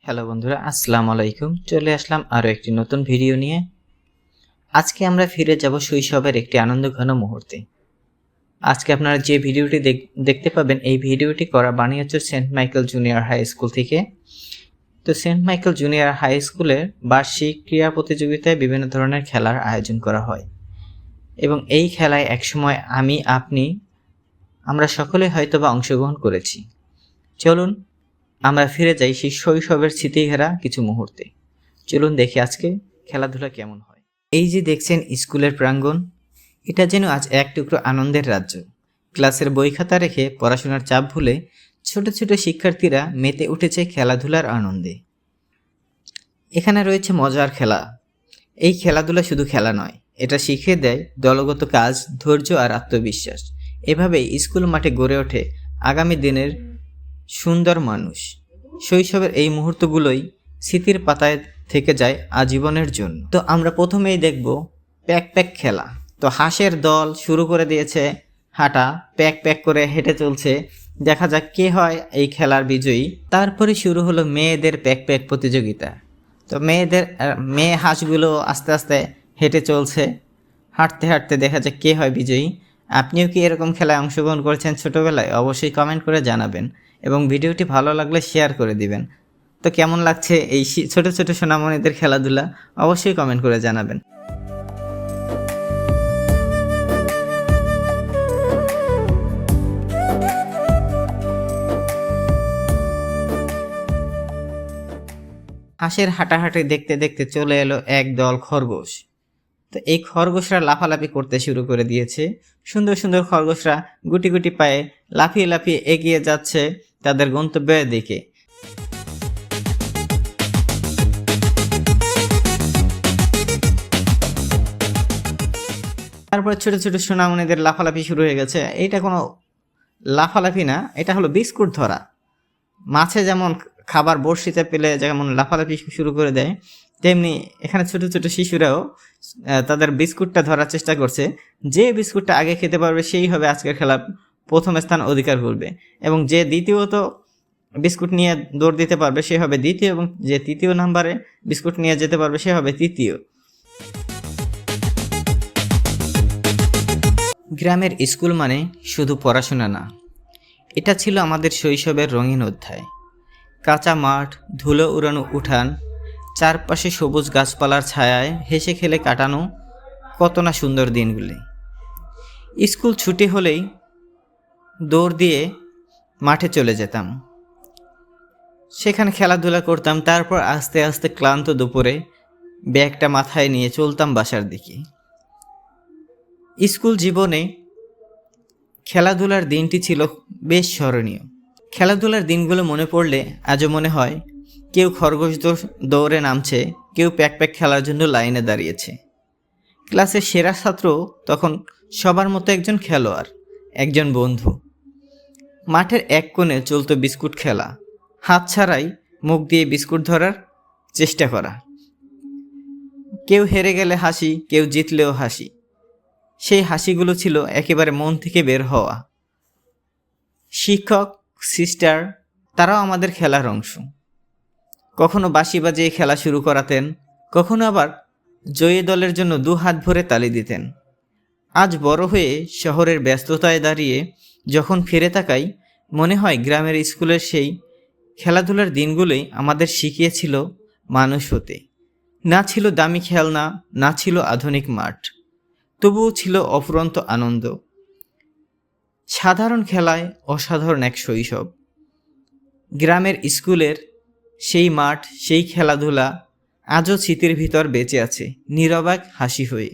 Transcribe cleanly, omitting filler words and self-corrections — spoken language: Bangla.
হ্যালো বন্ধুরা, আসসালামু আলাইকুম। চলে আসলাম আরও একটি নতুন ভিডিও নিয়ে। আজকে আমরা ফিরে যাব শৈশবের একটি আনন্দঘন মুহূর্তে। আজকে আপনারা যে ভিডিওটি দেখতে পাবেন, এই ভিডিওটি বানিয়েছে Saint Michael junior high school থেকে। তো সেন্ট মাইকেল জুনিয়র হাই স্কুলের বার্ষিক ক্রীড়া প্রতিযোগিতায় বিভিন্ন ধরনের খেলার আয়োজন করা হয় এবং এই খেলায় একসময় আমরা সকলে হয়তোবা অংশগ্রহণ করেছি। চলুন আমরা ফিরে যাই সেই শৈশবের স্মৃতি ঘেরা কিছু মুহূর্তে। চলুন দেখি আজকে খেলাধুলা কেমন হয়। এই যে দেখছেন স্কুলের প্রাঙ্গণ, এটা যেন আজ এক টুকরো আনন্দের রাজ্য। ক্লাসের বই খাতা রেখে পড়াশোনার চাপ ভুলে ছোট ছোট শিক্ষার্থীরা মেতে উঠেছে খেলাধুলার আনন্দে। এখানে রয়েছে মজার খেলা। এই খেলাধুলা শুধু খেলা নয়, এটা শিখিয়ে দেয় দলগত কাজ, ধৈর্য আর আত্মবিশ্বাস। এভাবেই স্কুল মাঠে গড়ে ওঠে আগামী দিনের সুন্দর মানুষ। শৈশবের এই মুহূর্তগুলোই স্মৃতির পাতায় থেকে যায় আজীবনের জন্য। তো আমরা প্রথমেই দেখব প্যাক প্যাক খেলা। তো হাঁসের দল শুরু করে দিয়েছে হাঁটা, প্যাক প্যাক করে হেঁটে চলছে। দেখা যাক কে হয় এই খেলার বিজয়ী। তারপরে শুরু হলো মেয়েদের প্যাক প্যাক প্রতিযোগিতা। তো মেয়ে হাঁসগুলো আস্তে আস্তে হেঁটে চলছে। হাঁটতে হাঁটতে দেখা যাক কে হয় বিজয়ী। আপনিও কি এরকম খেলায় অংশগ্রহণ করেছেন ছোটোবেলায়? অবশ্যই কমেন্ট করে জানাবেন এবং ভিডিওটি ভালো লাগলে শেয়ার করে দিবেন। তো কেমন লাগছে এই ছোট ছোট সোনামণিদের খেলাধুলা? অবশ্যই কমেন্ট করে জানাবেন। হাঁসের হাঁটাহাঁটি দেখতে দেখতে চলে এলো এক দল খরগোশ। তো এই খরগোশরা লাফালাফি করতে শুরু করে দিয়েছে। সুন্দর সুন্দর খরগোশরা গুটি গুটি পায়ে লাফিয়ে লাফিয়ে এগিয়ে যাচ্ছে তাদের গন্তব্যের দিকে। তারপর ছোট ছোট সোনামণিদের লাফালাফি শুরু হয়ে গেছে। এইটা কোনো লাফালাফি না, এটা হলো বিস্কুট ধরা। মাছে যেমন খাবার বড়শিতে পেলে যেমন লাফালাফি শুরু করে দেয়, তেমনি এখানে ছোট ছোট শিশুরাও তাদের বিস্কুটটা ধরার চেষ্টা করছে। যে বিস্কুটটা আগে খেতে পারবে সেই হবে আজকের খেলা প্রথম স্থান অধিকার করবে, এবং যে দ্বিতীয়ত বিস্কুট নিয়ে দৌড় দিতে পারবে সে হবে দ্বিতীয়, এবং যে তৃতীয় নাম্বারে বিস্কুট নিয়ে যেতে পারবে সে হবে তৃতীয়। গ্রামের স্কুল মানে শুধু পড়াশোনা না, এটা ছিল আমাদের শৈশবের রঙিন অধ্যায়। কাঁচা মাঠ, ধুলো উড়ানো উঠান, চারপাশে সবুজ গাছপালার ছায়ায় হেসে খেলে কাটানো কত না সুন্দর দিনগুলি। স্কুল ছুটি হলেই দৌড় দিয়ে মাঠে চলে যেতাম, সেখানে খেলাধুলা করতাম। তারপর আস্তে আস্তে ক্লান্ত দুপুরে ব্যাগটা মাথায় নিয়ে চলতাম বাসার দিকে। স্কুল জীবনে খেলাধুলার দিনটি ছিল বেশ স্মরণীয়। খেলাধুলার দিনগুলো মনে পড়লে আজও মনে হয় কেউ খরগোশ দৌড়ে নামছে, কেউ প্যাক প্যাক খেলার জন্য লাইনে দাঁড়িয়েছে। ক্লাসের সেরা ছাত্র তখন সবার মতো একজন খেলোয়াড়, একজন বন্ধু। মাঠের এক কোণে চলতো বিস্কুট খেলা, হাত ছাড়াই মুখ দিয়ে বিস্কুট ধরার চেষ্টা করা। কেউ হেরে গেলে হাসি, কেউ জিতলেও হাসি। সেই হাসিগুলো ছিল একেবারে মন থেকে বের হওয়া। শিক্ষক, সিস্টার, তারাও আমাদের খেলার অংশ। কখনো বাঁশি বাজিয়ে খেলা শুরু করাতেন, কখনো আবার জয়ী দলের জন্য 2 হাত ভরে তালি দিতেন। আজ বড় হয়ে শহরের ব্যস্ততায় দাঁড়িয়ে যখন ফিরে তাকাই, মনে হয় গ্রামের স্কুলের সেই খেলাধুলার দিনগুলোই আমাদের শিখিয়েছিল মানুষ হতে। না ছিল দামি খেলনা, না ছিল আধুনিক মাঠ, তবুও ছিল অফুরন্ত আনন্দ। সাধারণ খেলায় অসাধারণ এক শৈশব। গ্রামের স্কুলের সেই মাঠ, সেই খেলাধুলা আজও স্মৃতির ভিতর বেঁচে আছে, নীরব এক হাসি হয়ে।